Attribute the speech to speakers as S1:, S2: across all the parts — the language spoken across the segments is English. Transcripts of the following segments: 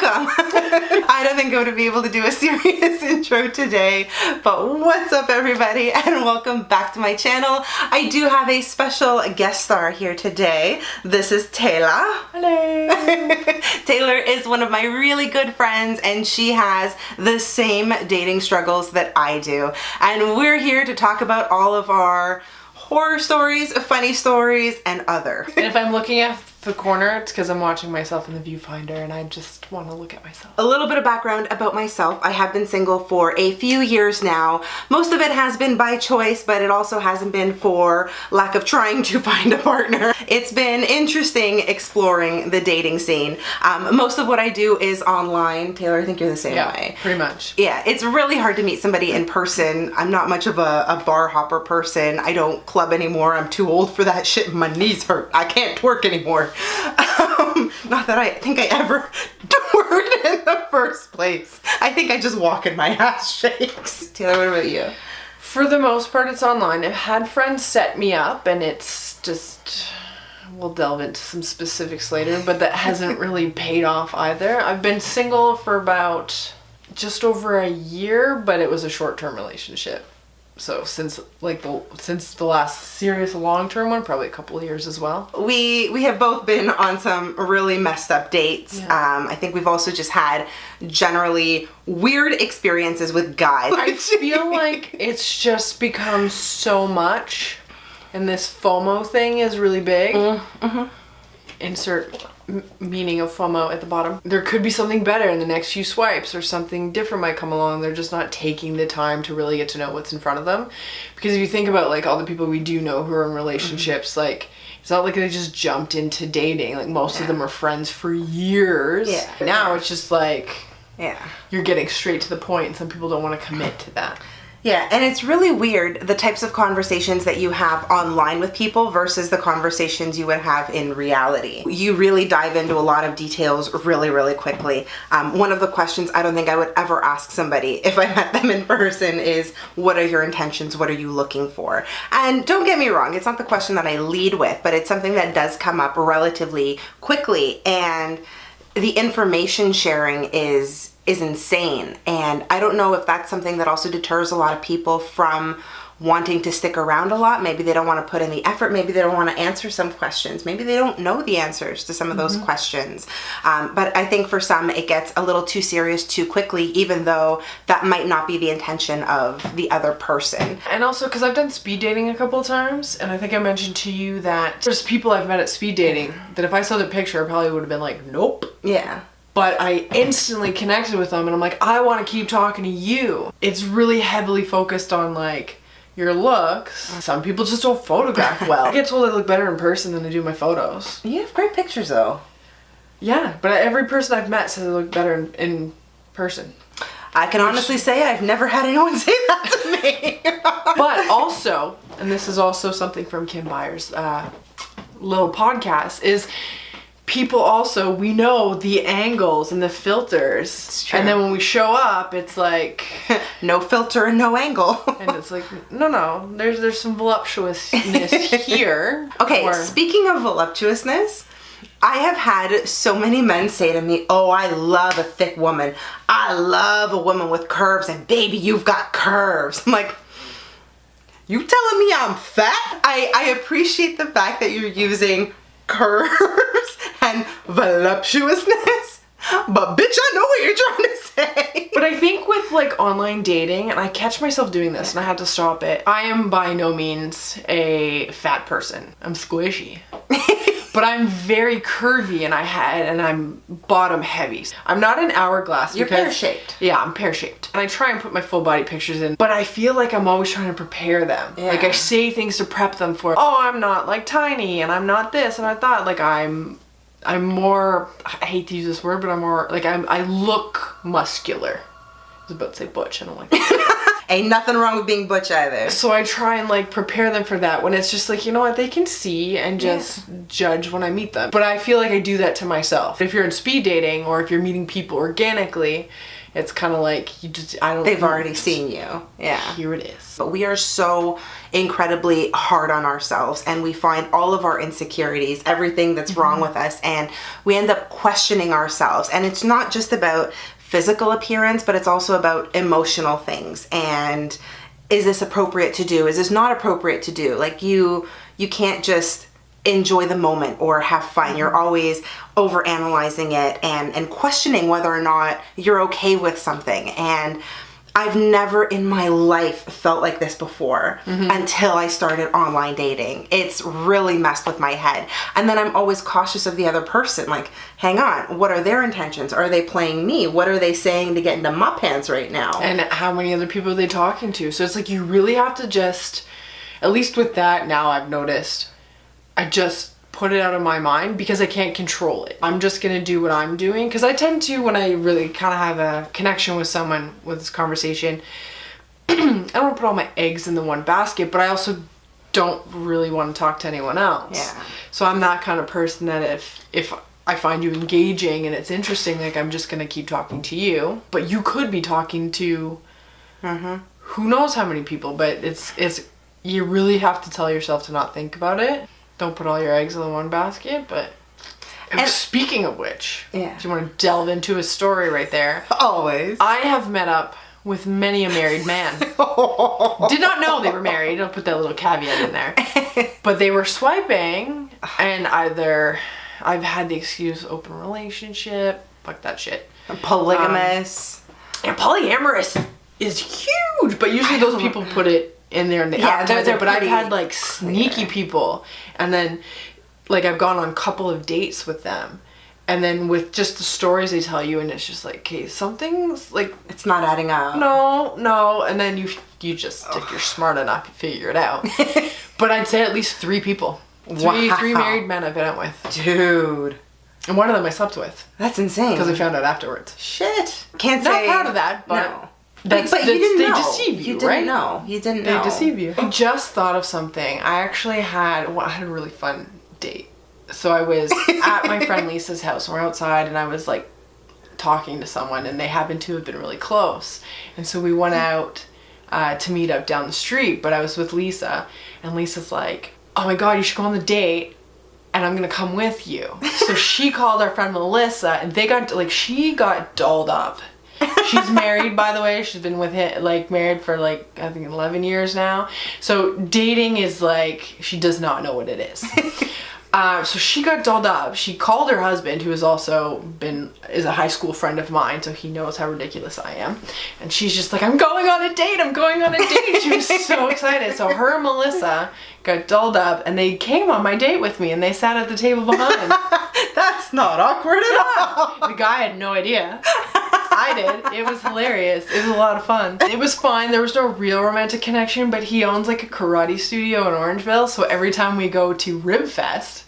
S1: welcome. I don't think I'm going to be able to do a serious intro today, but what's up everybody and welcome back to my channel. I do have a special guest star here today. This is Taylor.
S2: Hello.
S1: Taylor is one of my really good friends and she has the same dating struggles that I do. And we're here to talk about all of our horror stories, funny stories, and other.
S2: And if I'm looking at the corner, it's because I'm watching myself in the viewfinder and I just want to look at myself.
S1: A little bit of background about myself. I have been single for a few years now. Most of it has been by choice, but it also hasn't been for lack of trying to find a partner. It's been interesting exploring the dating scene. Most of what I do is online. Taylor, I think you're the same way.
S2: Pretty much.
S1: Yeah, it's really hard to meet somebody in person. I'm not much of a bar hopper person. I don't club anymore. I'm too old for that shit. My knees hurt. I can't twerk anymore. Not that I think I ever twerked in the first place. I think I just walk and my ass shakes. Taylor, what about you?
S2: For the most part, it's online. I've had friends set me up and it's just, we'll delve into some specifics later, but that hasn't really paid off either. I've been single for about just over a year, but it was a short-term relationship. So since the last serious long-term one, probably a couple of years as well.
S1: We have both been on some really messed up dates. Yeah. I think we've also just had generally weird experiences with guys.
S2: I feel like it's just become so much, and this FOMO thing is really big. Mm-hmm. Insert meaning of FOMO at the bottom. There could be something better in the next few swipes, or something different might come along. They're just not taking the time to really get to know what's in front of them. Because if you think about like all the people we do know who are in relationships, like it's not like they just jumped into dating. Like most of them are friends for years. Yeah. Now it's just like you're getting straight to the point, and some people don't want to commit to that.
S1: Yeah, and it's really weird the types of conversations that you have online with people versus the conversations you would have in reality. You really dive into a lot of details really, really quickly. One of the questions I don't think I would ever ask somebody if I met them in person is, what are your intentions? What are you looking for? And don't get me wrong, it's not the question that I lead with, but it's something that does come up relatively quickly, and the information sharing is insane. And I don't know if that's something that also deters a lot of people from wanting to stick around a lot. Maybe they don't want to put in the effort. Maybe they don't want to answer some questions. Maybe they don't know the answers to some of those questions. But I think for some it gets a little too serious too quickly, even though that might not be the intention of the other person.
S2: And also because I've done speed dating a couple of times, and I think I mentioned to you that there's people I've met at speed dating that if I saw the picture I probably would have been like, nope.
S1: Yeah.
S2: But I instantly connected with them and I'm like, I want to keep talking to you. It's really heavily focused on like your looks. Some people just don't photograph well. I get told I look better in person than I do my photos.
S1: You have great pictures though.
S2: Yeah, but every person I've met says I look better in person.
S1: I can honestly say I've never had anyone say that to me.
S2: But also, and this is also something from Kim Byers' little podcast, is people also, we know the angles and the filters, and then when we show up it's like
S1: no filter and no angle.
S2: And it's like, no, there's some voluptuousness here.
S1: Okay, speaking of voluptuousness, I have had so many men say to me, oh, I love a thick woman. I love a woman with curves, and baby, you've got curves. I'm like, you telling me I'm fat? I appreciate the fact that you're using curves and voluptuousness, but bitch, I know what you're trying to say.
S2: But I think with like online dating, and I catch myself doing this and I had to stop it, I am by no means a fat person. I'm squishy. But I'm very curvy and I'm bottom heavy. I'm not an hourglass.
S1: You're pear-shaped.
S2: Yeah, I'm pear-shaped. And I try and put my full body pictures in, but I feel like I'm always trying to prepare them. Yeah. Like I say things to prep them for, oh, I'm not like tiny and I'm not this and I thought like I'm more, I hate to use this word, but I'm more like I look muscular. I was about to say butch, I don't like that.
S1: Ain't nothing wrong with being butch either.
S2: So I try and like prepare them for that when it's just like, you know what, they can see and just judge when I meet them. But I feel like I do that to myself. If you're in speed dating or if you're meeting people organically, it's kind of like
S1: they've already seen you. Yeah.
S2: Here it is.
S1: But we are so incredibly hard on ourselves, and we find all of our insecurities, everything that's wrong with us, and we end up questioning ourselves. And it's not just about physical appearance, but it's also about emotional things. And is this appropriate to do? Is this not appropriate to do? Like you can't just enjoy the moment or have fun. You're always over analyzing it and questioning whether or not you're okay with something. And I've never in my life felt like this before until I started online dating. It's really messed with my head. And then I'm always cautious of the other person. Like, hang on, what are their intentions? Are they playing me? What are they saying to get into my pants right now?
S2: And how many other people are they talking to? So it's like you really have to just, at least with that now I've noticed, I just put it out of my mind because I can't control it. I'm just gonna do what I'm doing, because I tend to, when I really kind of have a connection with someone with this conversation, I don't want to put all my eggs in the one basket, but I also don't really want to talk to anyone else.
S1: Yeah.
S2: So I'm that kind of person that if I find you engaging and it's interesting, like I'm just gonna keep talking to you. But you could be talking to who knows how many people, but it's you really have to tell yourself to not think about it. Don't put all your eggs in the one basket. But speaking of which, do you want to delve into a story right there?
S1: Always.
S2: I have met up with many a married man. Did not know they were married. I'll put that little caveat in there. But they were swiping, and either I've had the excuse open relationship, fuck that shit.
S1: Polygamous.
S2: And polyamorous is huge, but usually those people put it in there and they advertise it. But I've had like sneaky people, and then like I've gone on a couple of dates with them, and then with just the stories they tell you, and it's just like, okay, something's like,
S1: it's not adding up.
S2: No, and then you just, if you're smart enough, you figure it out. But I'd say at least 3 people. Three married men I've been out with.
S1: Dude.
S2: And one of them I slept with.
S1: That's insane.
S2: Because I found out afterwards.
S1: Shit. Can't
S2: Not
S1: say.
S2: Not proud of that, but...
S1: No.
S2: But
S1: you didn't know.
S2: They deceive you,
S1: didn't
S2: right?
S1: know. You didn't know.
S2: They deceive you. I just thought of something. I actually had a really fun date. So I was at my friend Lisa's house, and we're outside, and I was like talking to someone, and they happened to have been really close. And so we went out to meet up down the street, but I was with Lisa, and Lisa's like, oh my god, you should go on the date, and I'm gonna come with you. So she called our friend Melissa, and they got, like, she got dolled up. She's married, by the way. She's been with him, like, married for, like, I think 11 years now. So dating is like, she does not know what it is. So she got dolled up. She called her husband, who is a high school friend of mine, so he knows how ridiculous I am. And she's just like, I'm going on a date. She was so excited. So her and Melissa got dolled up, and they came on my date with me, and they sat at the table behind.
S1: That's not awkward at all.
S2: The guy had no idea. I did. It was hilarious. It was a lot of fun. It was fine. There was no real romantic connection, but he owns like a karate studio in Orangeville, so every time we go to Rib Fest,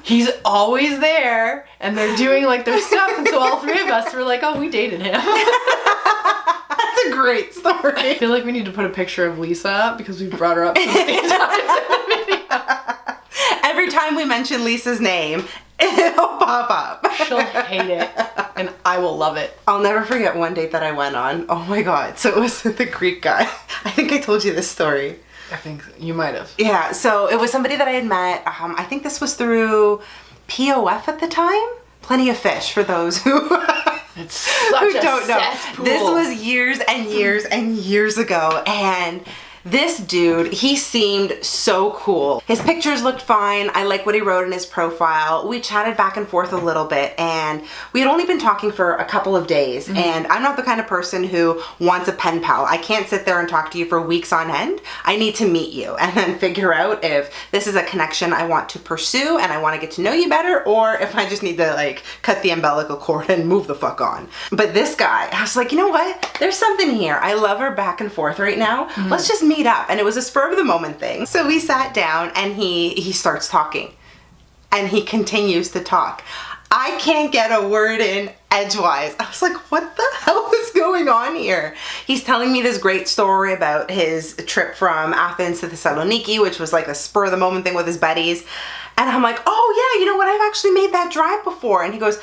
S2: he's always there, and they're doing like their stuff, and so all 3 of us were like, oh, we dated him.
S1: That's a great story.
S2: I feel like we need to put a picture of Lisa up because we brought her up so many times in the video.
S1: Every time we mention Lisa's name, it'll pop up.
S2: She'll hate it, and I will love it.
S1: I'll never forget one date that I went on. Oh my god. So it was the Greek guy. I think I told you this story.
S2: I think you might have.
S1: Yeah, so it was somebody that I had met. I think this was through POF at the time. Plenty of Fish, for those who...
S2: It's such
S1: who don't know.
S2: cesspool.
S1: This was years and years and years ago, and this dude, he seemed so cool. His pictures looked fine. I like what he wrote in his profile. We chatted back and forth a little bit, and we had only been talking for a couple of days, and I'm not the kind of person who wants a pen pal. I can't sit there and talk to you for weeks on end. I need to meet you and then figure out if this is a connection I want to pursue and I want to get to know you better, or if I just need to like cut the umbilical cord and move the fuck on. But this guy, I was like, you know what? There's something here. I love our back and forth right now. Let's just meet up. And it was a spur of the moment thing. So we sat down, and he starts talking, and he continues to talk. I can't get a word in edgewise. I was like, what the hell is going on here? He's telling me this great story about his trip from Athens to Thessaloniki, which was like a spur of the moment thing with his buddies. And I'm like, oh yeah, you know what? I've actually made that drive before. And he goes,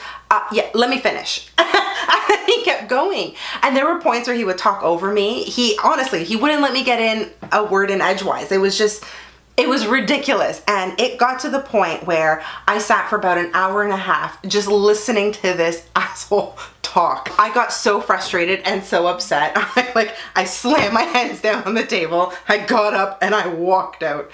S1: yeah, let me finish. And he kept going. And there were points where he would talk over me. Honestly, he wouldn't let me get in a word in edgewise. It was ridiculous. And it got to the point where I sat for about an hour and a half just listening to this asshole talk. I got so frustrated and so upset. I slammed my hands down on the table. I got up and I walked out.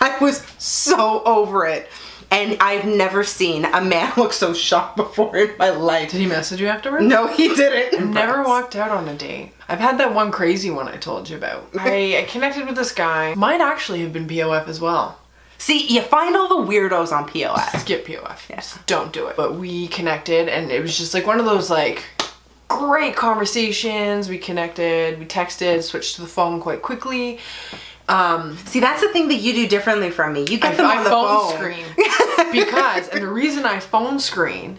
S1: I was so over it. And I've never seen a man look so shocked before in my life.
S2: Did he message you afterwards?
S1: No, he didn't.
S2: I've never walked out on a date. I've had that one crazy one I told you about. I connected with this guy. Might actually have been POF as well.
S1: See, you find all the weirdos on POF.
S2: Skip POF.
S1: Yeah.
S2: Just don't do it. But we connected and it was just like one of those like great conversations. We connected, we texted, switched to the phone quite quickly.
S1: See, that's the thing that you do differently from me. You get them on the phone.
S2: Screen. And the reason I phone screen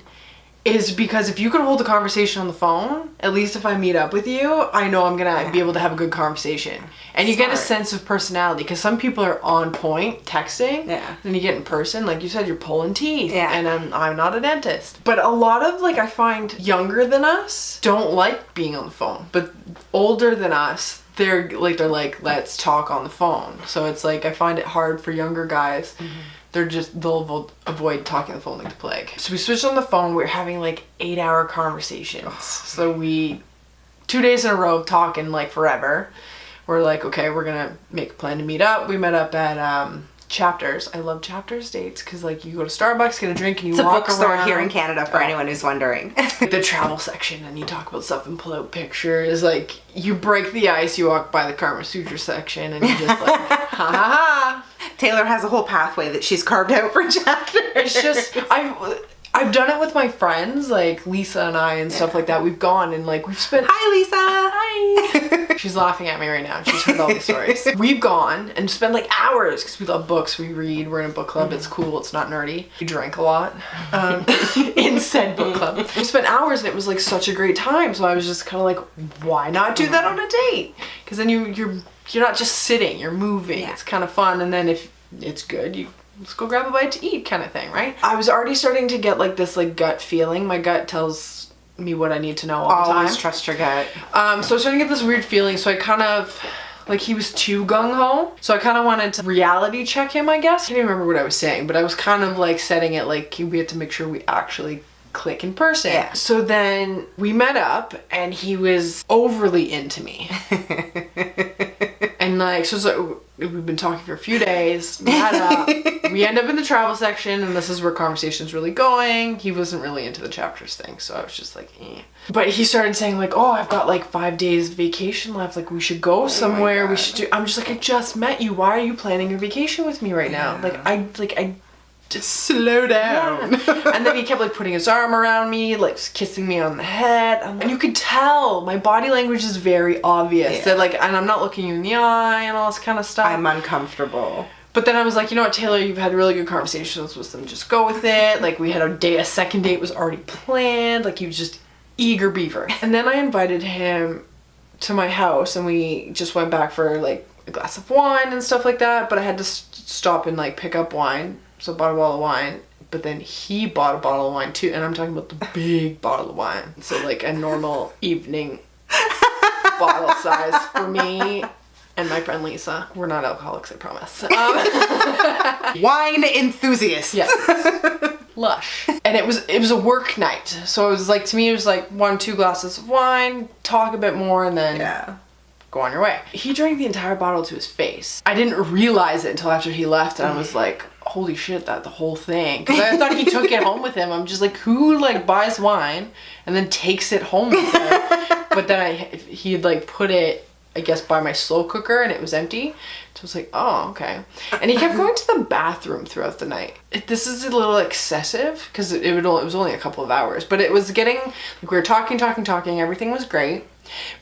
S2: is because if you can hold a conversation on the phone, at least if I meet up with you, I know I'm gonna be able to have a good conversation. And you get a sense of personality, because some people are on point texting, then you get in person, like you said, you're pulling teeth, and I'm not a dentist. But a lot of, like, I find younger than us don't like being on the phone, but older than us, they're like, let's talk on the phone. So it's like, I find it hard for younger guys. They'll avoid talking on the phone like the plague. So we switched on the phone. We were having like 8-hour conversations. So 2 days in a row of talking like forever. We're like, okay, we're gonna make a plan to meet up. We met up at Chapters. I love Chapters dates because like you go to Starbucks, get a drink, and you walk around.
S1: It's a bookstore here in Canada for anyone who's wondering.
S2: The travel section, and you talk about stuff and pull out pictures. Like, you break the ice, you walk by the Kama Sutra section, and you just like, ha ha ha.
S1: Taylor has a whole pathway that she's carved out for Chapters.
S2: It's just, I've done it with my friends, like Lisa and I and stuff like that. We've gone and like we've spent...
S1: Hi, Lisa!
S2: Hi! She's laughing at me right now. She's heard all these stories. We've gone and spent like hours because we love books. We read. We're in a book club. It's cool. It's not nerdy. We drank a lot in said book club. We spent hours and it was like such a great time. So I was just kind of like, why not do that on a date? Because then you're not just sitting. You're moving. It's kind of fun. And then if it's good, let's go grab a bite to eat kind of thing, right? I was already starting to get like this like gut feeling. My gut tells me what I need to know all the time.
S1: Always trust your gut.
S2: So I was starting to get this weird feeling. So I kind of, like, he was too gung-ho. So I kind of wanted to reality check him, I guess. I can't even remember what I was saying, but I was kind of like setting it like we had to make sure we actually click in person.
S1: Yeah.
S2: So then we met up and he was overly into me. And like, so we've been talking for a few days, met up, we end up in the travel section, and this is where conversation's really going. He wasn't really into the Chapters thing, so I was just like, eh. But he started saying like, oh, I've got like 5 days vacation left, like we should go somewhere, we should do, I'm just like, I just met you, why are you planning your vacation with me right now? I just slow down. Yeah. And then he kept like putting his arm around me, like kissing me on the head. And you could tell my body language is very obvious. That like, and I'm not looking you in the eye and all this kind of stuff.
S1: I'm uncomfortable.
S2: But then I was like, you know what, Taylor, you've had really good conversations with them. Just go with it. Like we had a second date was already planned. Like he was just eager beaver. And then I invited him to my house and we just went back for like a glass of wine and stuff like that. But I had to stop and like pick up wine. So I bought a bottle of wine, but then he bought a bottle of wine too, and I'm talking about the big bottle of wine. So like a normal evening bottle size for me and my friend Lisa. We're not alcoholics, I promise.
S1: Wine enthusiasts.
S2: Yes. Lush. And it was a work night. So it was like, to me, it was like 1-2 glasses of wine, talk a bit more, and then go on your way. He drank the entire bottle to his face. I didn't realize it until after he left, and I was like, holy shit, the whole thing. Because I thought he took it home with him. I'm just like, who like buys wine and then takes it home with him? But then he had like put it, I guess, by my slow cooker and it was empty. So I was like, oh, okay. And he kept going to the bathroom throughout the night. This is a little excessive because it was only a couple of hours. But it was getting, like we were talking. Everything was great.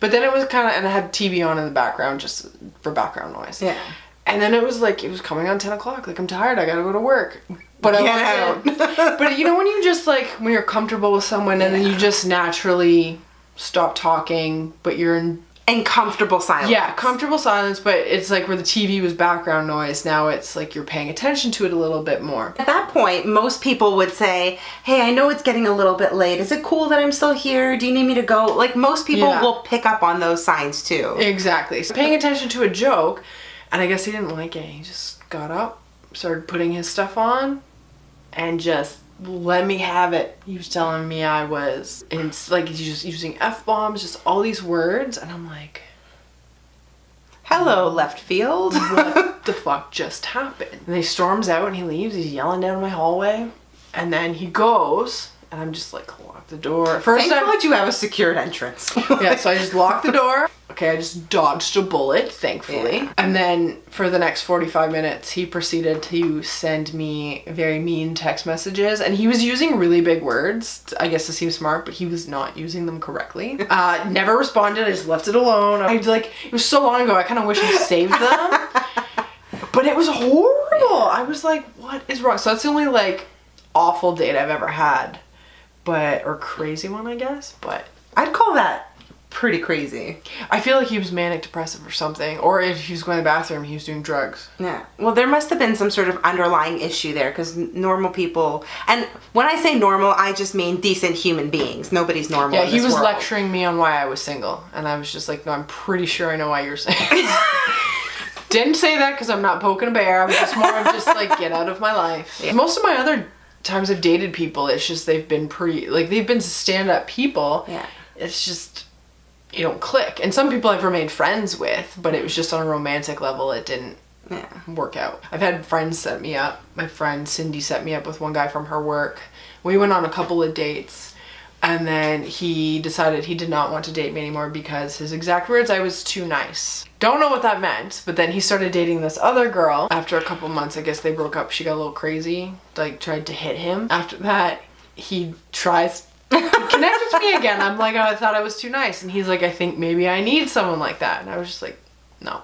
S2: But then it was kind of, and I had TV on in the background just for background noise. Yeah. And then it was coming on 10 o'clock. Like, I'm tired. I gotta go to work. But I wasn't. But you know when you just like, when you're comfortable with someone and then you just naturally stop talking, but you're
S1: And comfortable silence.
S2: Yeah, comfortable silence, but it's like where the TV was background noise, now it's like you're paying attention to it a little bit more.
S1: At that point, most people would say, hey, I know it's getting a little bit late. Is it cool that I'm still here? Do you need me to go? Like, most people will pick up on those signs too.
S2: Exactly. So paying attention to a joke, and I guess he didn't like it. He just got up, started putting his stuff on, and just let me have it. He was telling me I was, and it's like he's just using F-bombs, just all these words, and I'm like,
S1: hello, left field.
S2: what the fuck just happened? And he storms out and he leaves. He's yelling down my hallway, and then he goes, and I'm just like, lock the door.
S1: Thank God you have a secured entrance.
S2: Yeah, so I just locked the door. Okay, I just dodged a bullet, thankfully.
S1: Yeah.
S2: And then for the next 45 minutes, he proceeded to send me very mean text messages. And he was using really big words, I guess to seem smart, but he was not using them correctly. Never responded, I just left it alone. It was so long ago, I kind of wish I saved them. But it was horrible. I was like, what is wrong? So that's the only like awful date I've ever had. Or crazy one, I guess, but.
S1: I'd call that pretty crazy.
S2: I feel like he was manic depressive or something, or if he was going to the bathroom, he was doing drugs.
S1: Yeah. Well, there must have been some sort of underlying issue there, because normal people, and when I say normal, I just mean decent human beings. Nobody's normal.
S2: Yeah,
S1: in
S2: he
S1: this
S2: was
S1: world.
S2: lecturing me on why I was single, and I was just like, no, I'm pretty sure I know why you're single. Didn't say that because I'm not poking a bear. I was just more of just like, get out of my life. Yeah. Most of my other times I've dated people, it's just they've been stand-up people.
S1: Yeah. It's
S2: just, you don't click. And some people I've remained friends with, but it was just on a romantic level, it didn't work out. I've had friends set me up. My friend Cindy set me up with one guy from her work. We went on a couple of dates, and then he decided he did not want to date me anymore because his exact words, I was too nice. Don't know what that meant, but then he started dating this other girl. After a couple months, I guess they broke up. She got a little crazy, like tried to hit him. After that, he tries to connect with me again. I'm like, oh, I thought I was too nice. And he's like, I think maybe I need someone like that. And I was just like, no,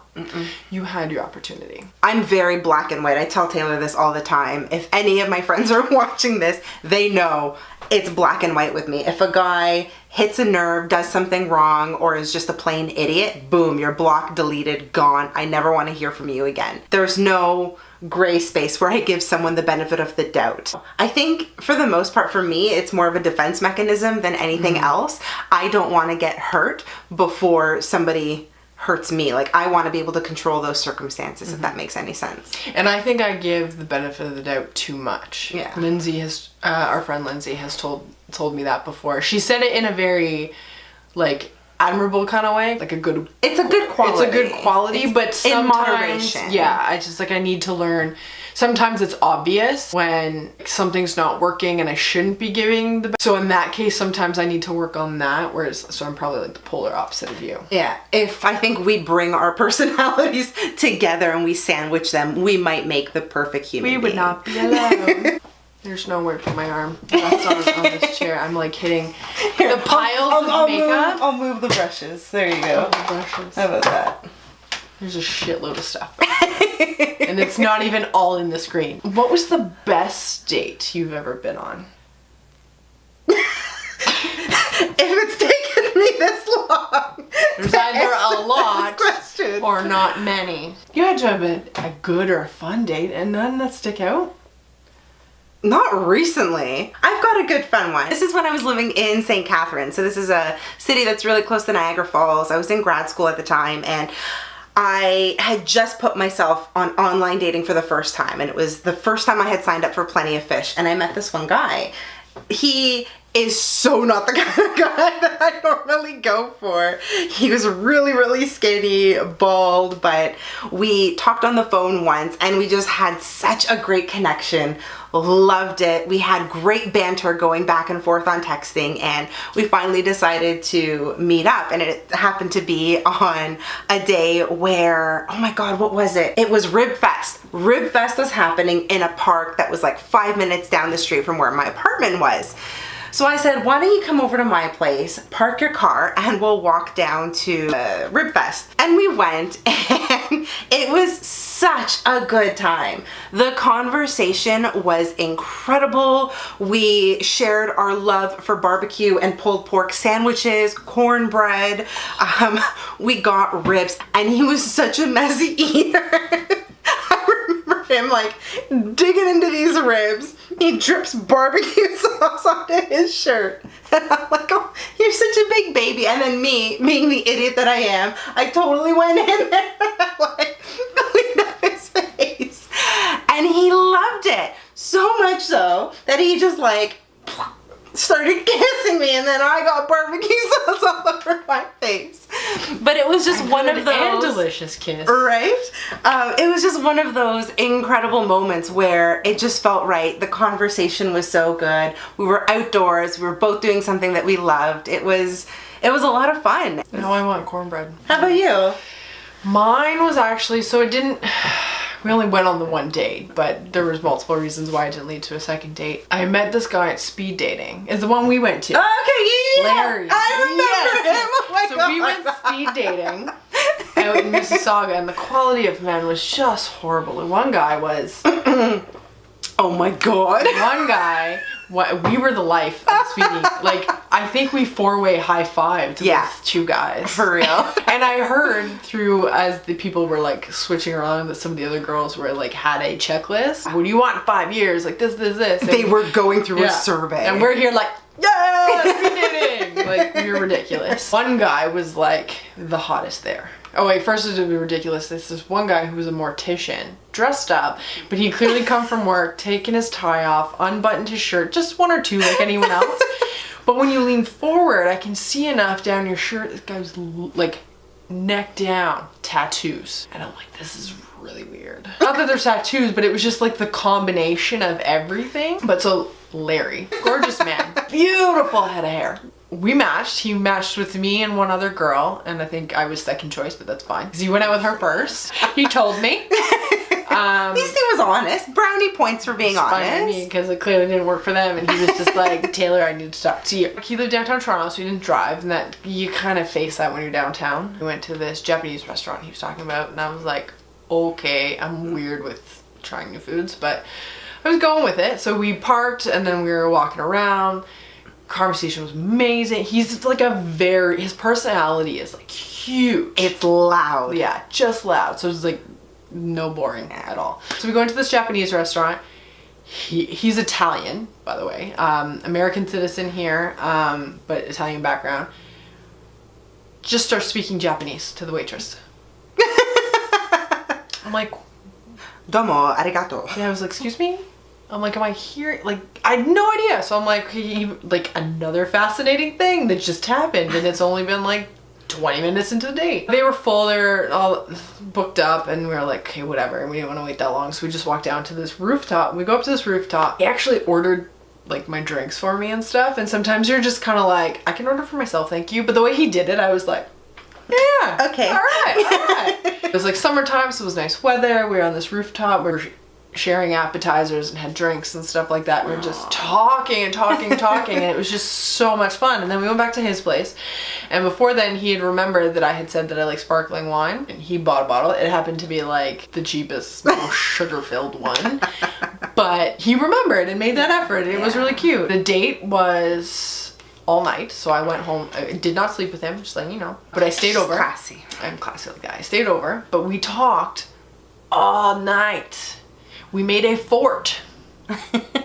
S2: you had your opportunity.
S1: I'm very black and white. I tell Taylor this all the time. If any of my friends are watching this, they know it's black and white with me. If a guy hits a nerve, does something wrong, or is just a plain idiot, boom, you're blocked, deleted, gone. I never want to hear from you again. There's no gray space where I give someone the benefit of the doubt. I think for the most part for me, it's more of a defense mechanism than anything else. I don't want to get hurt before somebody hurts me. Like, I want to be able to control those circumstances, if that makes any sense.
S2: And I think I give the benefit of the doubt too much.
S1: Yeah.
S2: Lindsay has, our friend Lindsay has told me that before. She said it in a very, like, admirable kind of way. Like a good...
S1: It's a good quality.
S2: It's a good quality, but sometimes...
S1: In moderation.
S2: Yeah, I just, like, I need to learn... Sometimes it's obvious when something's not working and I shouldn't be giving the... So in that case, sometimes I need to work on that, so I'm probably like the polar opposite of you.
S1: Yeah, if I think we bring our personalities together and we sandwich them, we might make the perfect human being.
S2: We would not be alone. There's nowhere to put my arm. That's on this chair. I'm like hitting the piles of makeup.
S1: I'll move the brushes. There you go.
S2: Oh, the brushes.
S1: How about that?
S2: There's a shitload of stuff. And it's not even all in the screen. What was the best date you've ever been on?
S1: If it's taken me this long.
S2: There's either a lot or not many. You had to have a good or a fun date and none that stick out?
S1: Not recently. I've got a good fun one. This is when I was living in St. Catharines. So this is a city that's really close to Niagara Falls. I was in grad school at the time, and I had just put myself on online dating for the first time, and it was the first time I had signed up for Plenty of Fish, and I met this one guy. He is so not the kind of guy that I normally go for. He was really, really skinny, bald, but we talked on the phone once and we just had such a great connection. Loved it. We had great banter going back and forth on texting, and we finally decided to meet up, and it happened to be on a day where, oh my god, what was it? It was Rib Fest. Rib Fest was happening in a park that was like 5 minutes down the street from where my apartment was. So I said, why don't you come over to my place, park your car, and we'll walk down to Rib Fest. And we went, and it was such a good time. The conversation was incredible. We shared our love for barbecue and pulled pork sandwiches, cornbread. We got ribs, and he was such a messy eater. I remember him like digging into these ribs. He drips barbecue sauce onto his shirt. And I'm like, oh, you're such a big baby. And then me, being the idiot that I am, I totally went in there and like cleaned up his face. And he loved it. So much so that he just like started kissing me, and then I got barbecue sauce all over my face. But it was just one of those...
S2: And delicious kiss.
S1: Right? It was just one of those incredible moments where it just felt right. The conversation was so good. We were outdoors. We were both doing something that we loved. It was a lot of fun.
S2: Now I want cornbread.
S1: How about you?
S2: Mine was actually, so it didn't... We only went on the one date, but there was multiple reasons why it didn't lead to a second date. I met this guy at speed dating. It's the one we went to.
S1: Oh, okay, yeah.
S2: Larry.
S1: I remember him. Oh my
S2: so
S1: God.
S2: we went speed dating out in Mississauga, and the quality of men was just horrible. And one guy was...
S1: Oh my God.
S2: One guy... we were the life of speeding. Like, I think we four-way high-fived with two guys.
S1: For real.
S2: And I heard through, as the people were like switching around, that some of the other girls were like, had a checklist. What do you want in 5 years? Like this. And
S1: they were going through a survey.
S2: And we're here like, yeah, speed dating. Like, we were ridiculous. One guy was like the hottest there. Oh wait, first it would be ridiculous. This one guy who was a mortician, dressed up, but he'd clearly come from work, taken his tie off, unbuttoned his shirt, just one or two like anyone else. But when you lean forward, I can see enough down your shirt. This guy was like neck down, tattoos. And I'm like, this is really weird. Not that there's tattoos, but it was just like the combination of everything. But so Larry, gorgeous man, beautiful head of hair. We matched. He matched with me and one other girl, and I think I was second choice, but that's fine because he went out with her first. He told me.
S1: At least he was honest. Brownie points for being honest.
S2: Because it clearly didn't work for them, and he was just like, Taylor, I need to talk to you. He lived downtown Toronto, so he didn't drive, and that you kind of face that when you're downtown. We went to this Japanese restaurant he was talking about, and I was like, okay, I'm weird with trying new foods, but I was going with it. So we parked, and then we were walking around. Conversation was amazing. He's like his personality is like huge.
S1: It's loud.
S2: Yeah, just loud. So it's like no boring at all. So we go into this Japanese restaurant. He's Italian, by the way. American citizen here, but Italian background. Just starts speaking Japanese to the waitress. I'm like,
S1: domo arigato.
S2: Yeah, I was like, excuse me? I'm like, am I here? Like, I had no idea. So I'm like, like another fascinating thing that just happened, and it's only been like 20 minutes into the date. They were full, they were all booked up, and we were like, okay, whatever. And we didn't want to wait that long, so we just walked down to this rooftop. We go up to this rooftop. He actually ordered like my drinks for me and stuff, and sometimes you're just kind of like, I can order for myself, thank you. But the way he did it, I was like, yeah,
S1: okay,
S2: all right. It was like summertime, so it was nice weather. We were on this rooftop. We were sharing appetizers and had drinks and stuff like that. We were just talking and it was just so much fun. And then we went back to his place, and before then he had remembered that I had said that I like sparkling wine, and he bought a bottle. It happened to be like the cheapest, most sugar-filled one, but he remembered and made that effort. It was really cute. The date was all night, so I went home. I did not sleep with him, just letting you know, but I stayed over.
S1: Classy.
S2: I'm classy like that. I stayed over, but we talked all night. We made a fort,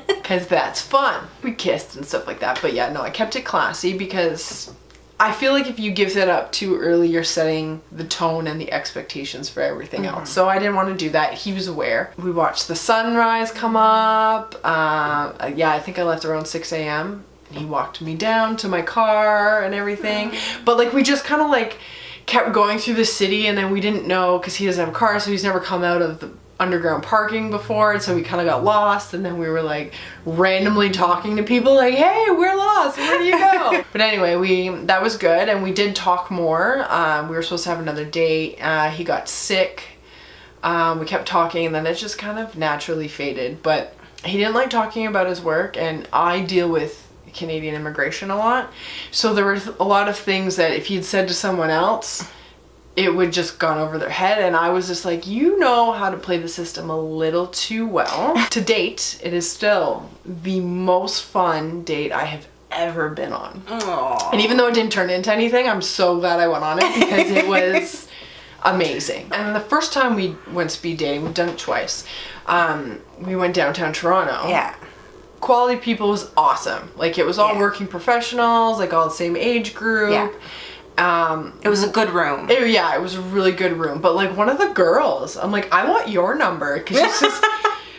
S2: because that's fun. We kissed and stuff like that, but yeah, no, I kept it classy because I feel like if you give that up too early, you're setting the tone and the expectations for everything else. So I didn't want to do that. He was aware. We watched the sunrise come up. Yeah, I think I left around 6 a.m. He walked me down to my car and everything. But like, we just kind of like kept going through the city, and then we didn't know, because he doesn't have a car, so he's never come out of the underground parking before, and so we kind of got lost, and then we were like randomly talking to people like, hey, we're lost, where do you go? But anyway, that was good, and we did talk more. We were supposed to have another date. He got sick. We kept talking, and then it just kind of naturally faded, but he didn't like talking about his work, and I deal with Canadian immigration a lot, so there were a lot of things that if he'd said to someone else, it would just gone over their head, and I was just like, you know how to play the system a little too well. To date, it is still the most fun date I have ever been on.
S1: Aww.
S2: And even though it didn't turn into anything, I'm so glad I went on it because it was amazing. And the first time we went speed dating, we've done it twice. We went downtown Toronto.
S1: Yeah.
S2: Quality people was awesome. Like, it was all working professionals, like all the same age group.
S1: Yeah. It was a good room.
S2: It was a really good room. But like, one of the girls, I'm like, I want your number, because she's just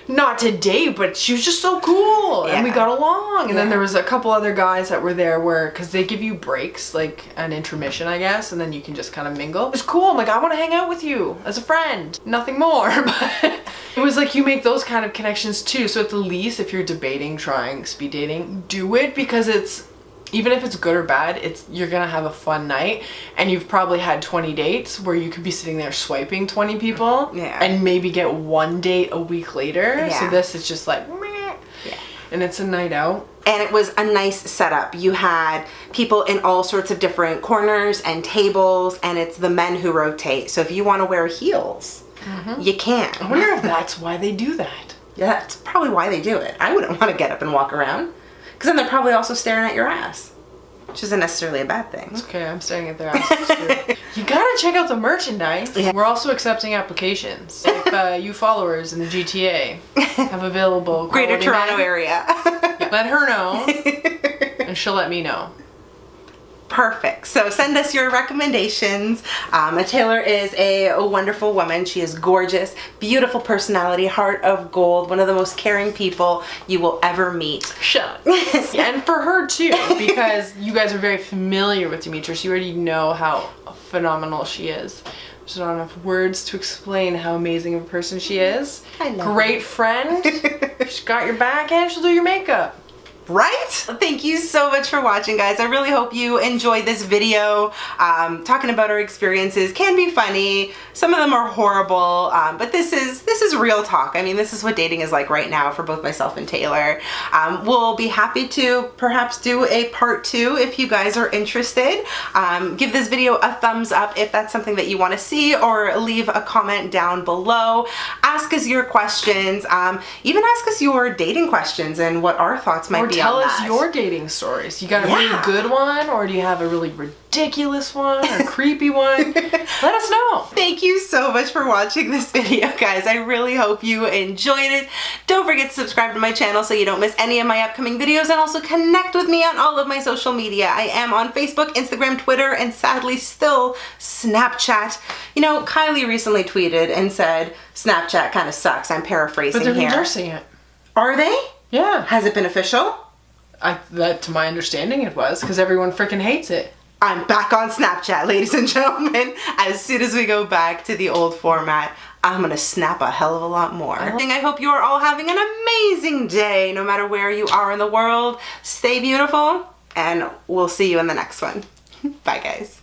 S2: not to date, but she was just so cool, and we got along. And then there was a couple other guys that were there where, because they give you breaks, like an intermission, I guess, and then you can just kind of mingle. It was cool. I'm like, I want to hang out with you as a friend, nothing more. But it was like, you make those kind of connections too. So at the least, if you're debating trying speed dating, do it, because it's, even if it's good or bad, you're gonna have a fun night, and you've probably had 20 dates where you could be sitting there swiping 20 people and maybe get one date a week later. So this is just like meh. And it's a night out.
S1: And it was a nice setup. You had people in all sorts of different corners and tables, and it's the men who rotate. So if you want to wear heels, you can.
S2: I wonder if that's why they do that.
S1: Yeah, that's probably why they do it. I wouldn't want to get up and walk around. Because then they're probably also staring at your ass, which isn't necessarily a bad thing.
S2: It's okay, I'm staring at their asses too. You gotta check out the merchandise. Yeah. We're also accepting applications. If you followers in the GTA have available
S1: Greater Toronto area.
S2: Let her know, and she'll let me know.
S1: Perfect. So send us your recommendations. Taylor is a wonderful woman. She is gorgeous, beautiful personality, heart of gold, one of the most caring people you will ever meet.
S2: Shut up. And for her too, because you guys are very familiar with Dimitra. So you already know how phenomenal she is. There's not enough words to explain how amazing of a person she is.
S1: I know.
S2: Great friend. She's got your back and she'll do your makeup.
S1: Right? Thank you so much for watching, guys. I really hope you enjoyed this video. Talking about our experiences can be funny. Some of them are horrible, but this is real talk. I mean, this is what dating is like right now for both myself and Taylor. We'll be happy to perhaps do a part 2 if you guys are interested. Give this video a thumbs up if that's something that you want to see, or leave a comment down below. Ask us your questions. Even ask us your dating questions and what our thoughts might be.
S2: Tell us your dating stories. You got a really good one, or do you have a really ridiculous one, or a creepy one? Let us know.
S1: Thank you so much for watching this video, guys. I really hope you enjoyed it. Don't forget to subscribe to my channel so you don't miss any of my upcoming videos, and also connect with me on all of my social media. I am on Facebook, Instagram, Twitter, and sadly still Snapchat. You know, Kylie recently tweeted and said, Snapchat kind of sucks. I'm paraphrasing here.
S2: But they're endorsing it.
S1: Are they?
S2: Yeah.
S1: Has it been official?
S2: That, to my understanding, it was, because everyone freaking hates it.
S1: I'm back on Snapchat, ladies and gentlemen. As soon as we go back to the old format, I'm gonna snap a hell of a lot more. I hope you are all having an amazing day, no matter where you are in the world. Stay beautiful, and we'll see you in the next one. Bye, guys.